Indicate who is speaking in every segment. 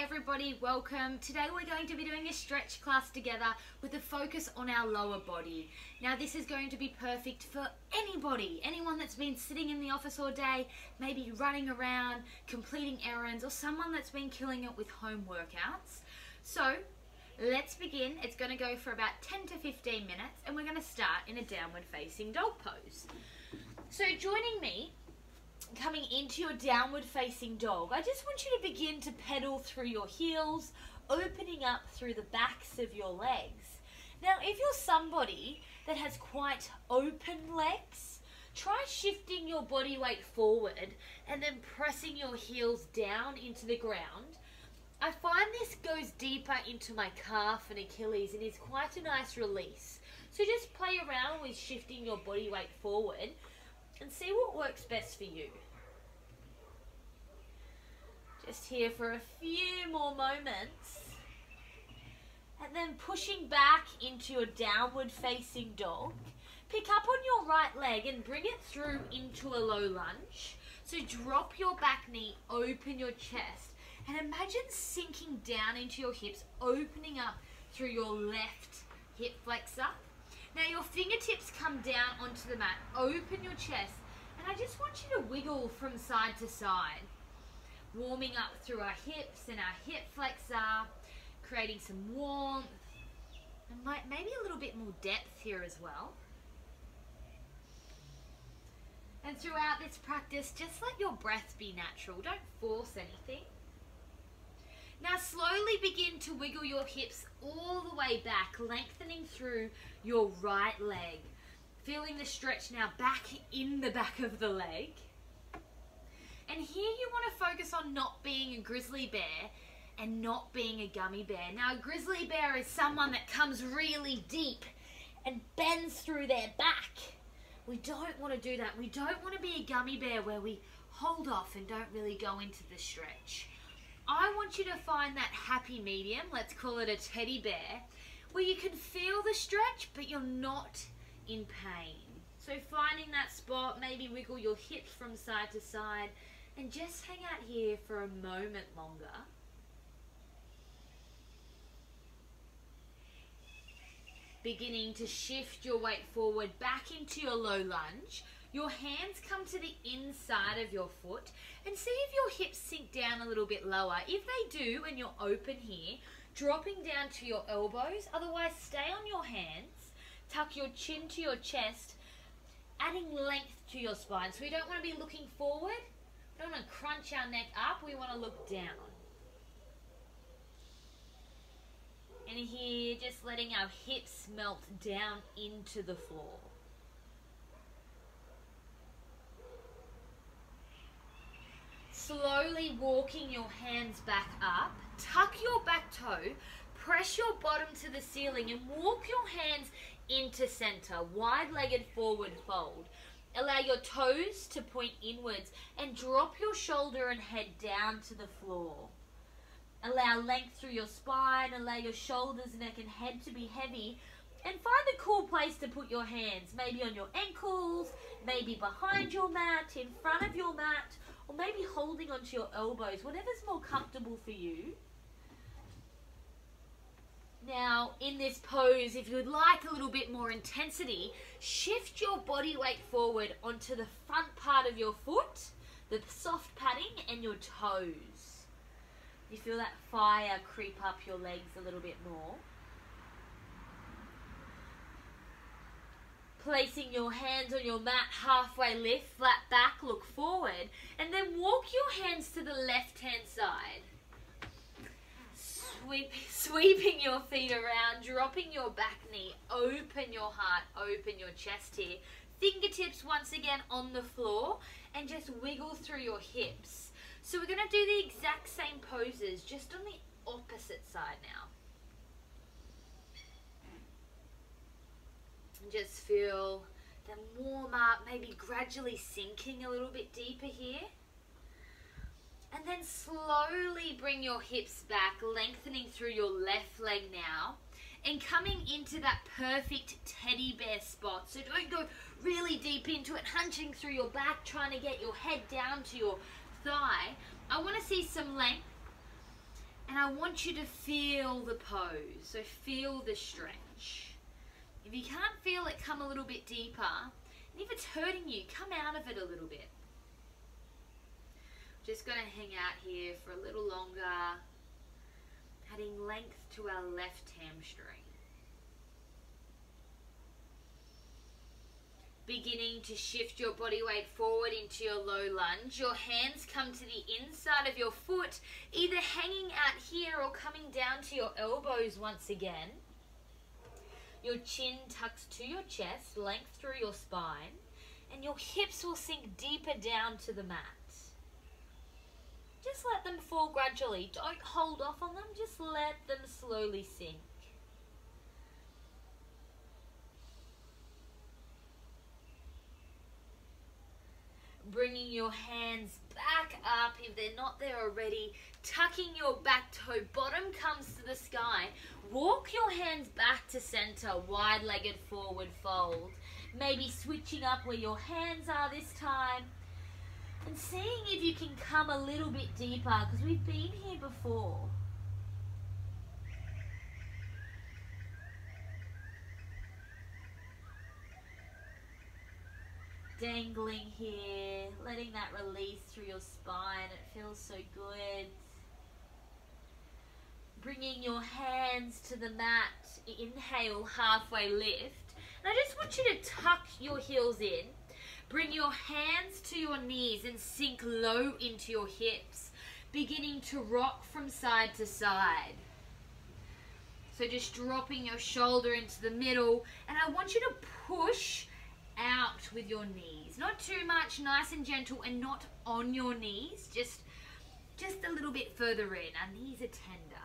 Speaker 1: everybody, welcome. Today we're going to be doing a stretch class together with a focus on our lower body. Now this is going to be perfect for anybody, anyone that's been sitting in the office all day, maybe running around, completing errands, or someone that's been killing it with home workouts. So let's begin. It's going to go for about 10 to 15 minutes and we're going to start in a downward facing dog pose. So joining me, coming into your downward facing dog, I just want you to begin to pedal through your heels, opening up through the backs of your legs. Now, if you're somebody that has quite open legs, try shifting your body weight forward and then pressing your heels down into the ground. I find this goes deeper into my calf and Achilles and is quite a nice release. So just play around with shifting your body weight forward and see what works best for you. Just here for a few more moments. And then pushing back into your downward facing dog. Pick up on your right leg and bring it through into a low lunge. So drop your back knee, open your chest, and imagine sinking down into your hips, opening up through your left hip flexor. Now your fingertips come down onto the mat, open your chest, and I just want you to wiggle from side to side. Warming up through our hips and our hip flexor, creating some warmth, and maybe a little bit more depth here as well. And throughout this practice, just let your breath be natural. Don't force anything. Now slowly begin to wiggle your hips all the way back, lengthening through your right leg. Feeling the stretch now back in the back of the leg. And here you want to focus on not being a grizzly bear and not being a gummy bear. Now a grizzly bear is someone that comes really deep and bends through their back. We don't want to do that. We don't want to be a gummy bear where we hold off and don't really go into the stretch. I want you to find that happy medium, let's call it a teddy bear, where you can feel the stretch but you're not in pain. So finding that spot, maybe wiggle your hips from side to side and just hang out here for a moment longer. Beginning to shift your weight forward back into your low lunge. Your hands come to the inside of your foot and see if your hips sink down a little bit lower. If they do and you're open here, dropping down to your elbows. Otherwise, stay on your hands. Tuck your chin to your chest, adding length to your spine. So we don't want to be looking forward. We don't want to crunch our neck up. We want to look down. And here, just letting our hips melt down into the floor. Slowly walking your hands back up. Tuck your back toe. Press your bottom to the ceiling and walk your hands into center, wide-legged forward fold. Allow your toes to point inwards and drop your shoulder and head down to the floor. Allow length through your spine, allow your shoulders, neck and head to be heavy, and find a cool place to put your hands, maybe on your ankles, maybe behind your mat, in front of your mat, or maybe holding onto your elbows, whatever's more comfortable for you. Now, in this pose, if you would like a little bit more intensity, shift your body weight forward onto the front part of your foot, the soft padding, and your toes. You feel that fire creep up your legs a little bit more. Placing your hands on your mat, halfway lift, flat back, look forward, and then walk your hands to the left-hand side. Sweeping your feet around, dropping your back knee, open your heart, open your chest here. Fingertips once again on the floor and just wiggle through your hips. So we're going to do the exact same poses, just on the opposite side now. And just feel them warm up, maybe gradually sinking a little bit deeper here. And then slowly bring your hips back, lengthening through your left leg now. And coming into that perfect teddy bear spot. So don't go really deep into it, hunching through your back, trying to get your head down to your thigh. I want to see some length. And I want you to feel the pose, so feel the stretch. If you can't feel it, come a little bit deeper. And if it's hurting you, come out of it a little bit. Just going to hang out here for a little longer, adding length to our left hamstring. Beginning to shift your body weight forward into your low lunge. Your hands come to the inside of your foot, either hanging out here or coming down to your elbows once again. Your chin tucks to your chest, length through your spine, and your hips will sink deeper down to the mat. Just let them fall gradually. Don't hold off on them, just let them slowly sink. Bringing your hands back up if they're not there already, tucking your back toe, bottom comes to the sky. Walk your hands back to center, wide-legged forward fold. Maybe switching up where your hands are this time. And seeing if you can come a little bit deeper, because we've been here before. Dangling here, letting that release through your spine. It feels so good. Bringing your hands to the mat. Inhale, halfway lift. And I just want you to tuck your heels in. Bring your hands to your knees and sink low into your hips. Beginning to rock from side to side. So just dropping your shoulder into the middle. And I want you to push out with your knees. Not too much, nice and gentle, and not on your knees. Just a little bit further in. Our knees are tender.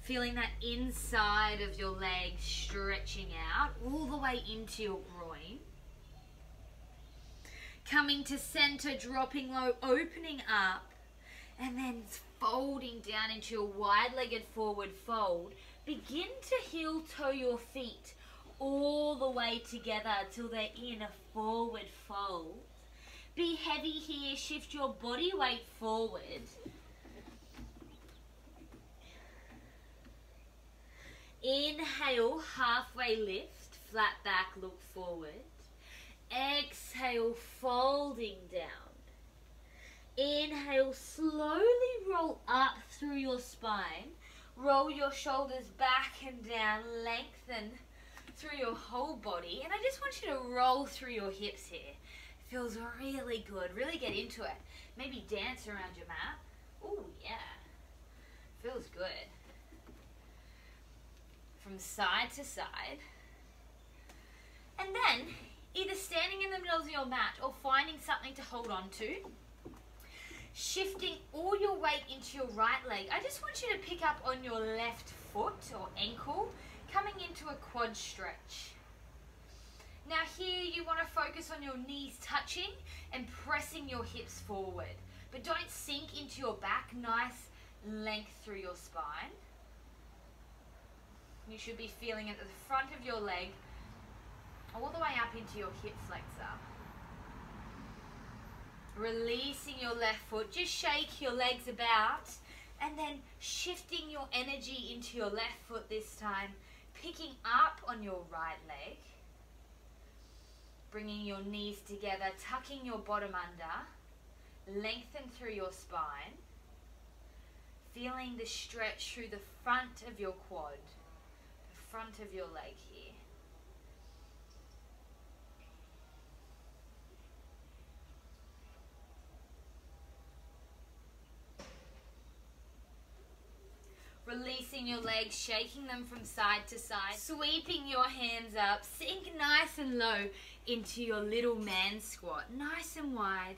Speaker 1: Feeling that inside of your legs stretching out all the way into your groin. Coming to center, dropping low, opening up, and then folding down into your wide-legged forward fold. Begin to heel-toe your feet all the way together till they're in a forward fold. Be heavy here, shift your body weight forward. Inhale, halfway lift, flat back, look forward. Exhale, folding down. Inhale, slowly roll up through your spine. Roll your shoulders back and down, lengthen through your whole body. And I just want you to roll through your hips here. Feels really good. Really get into it. Maybe dance around your mat. Oh, yeah. Feels good. From side to side. And then either standing in the middle of your mat or finding something to hold on to. Shifting all your weight into your right leg. I just want you to pick up on your left foot or ankle, coming into a quad stretch. Now here you want to focus on your knees touching and pressing your hips forward. But don't sink into your back. Nice length through your spine. You should be feeling it at the front of your leg, all the way up into your hip flexor. Releasing your left foot, just shake your legs about and then shifting your energy into your left foot this time, picking up on your right leg, bringing your knees together, tucking your bottom under, lengthen through your spine, feeling the stretch through the front of your quad, the front of your leg here. Releasing your legs, shaking them from side to side, sweeping your hands up, sink nice and low into your little man squat, nice and wide.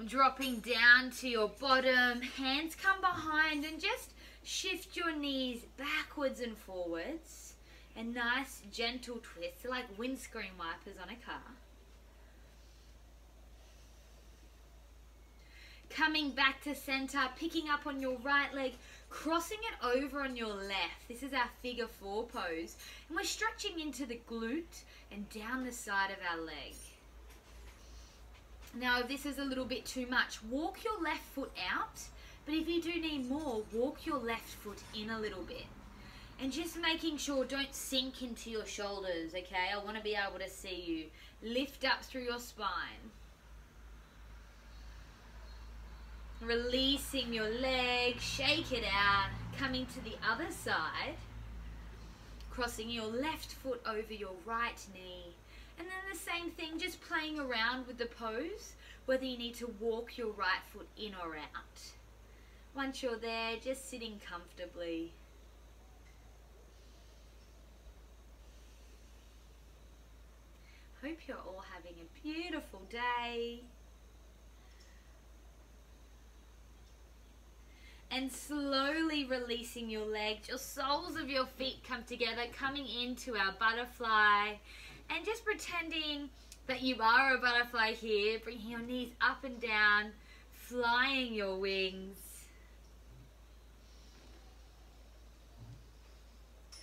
Speaker 1: Dropping down to your bottom, hands come behind and just shift your knees backwards and forwards. A nice gentle twist, like windscreen wipers on a car. Coming back to center, picking up on your right leg, crossing it over on your left. This is our figure 4 pose. And we're stretching into the glute and down the side of our leg. Now, if this is a little bit too much, walk your left foot out, But if you do need more, walk your left foot in a little bit. And just making sure, don't sink into your shoulders, okay? I want to be able to see you. Lift up through your spine. Releasing your leg, shake it out. Coming to the other side. Crossing your left foot over your right knee. And then the same thing, just playing around with the pose, whether you need to walk your right foot in or out. Once you're there, just sitting comfortably. Hope you're all having a beautiful day. And slowly releasing your legs, your soles of your feet come together, coming into our butterfly. And just pretending that you are a butterfly here, bringing your knees up and down, flying your wings.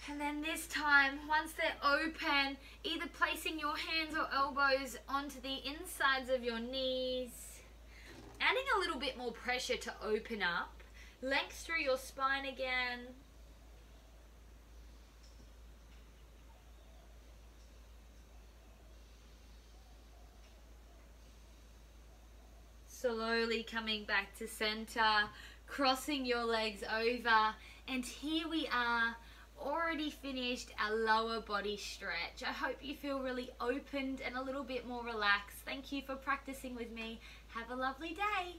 Speaker 1: And then this time, once they're open, either placing your hands or elbows onto the insides of your knees, adding a little bit more pressure to open up, length through your spine again. Slowly coming back to center, crossing your legs over, and here we are, already finished our lower body stretch. I hope you feel really opened and a little bit more relaxed. Thank you for practicing with me. Have a lovely day.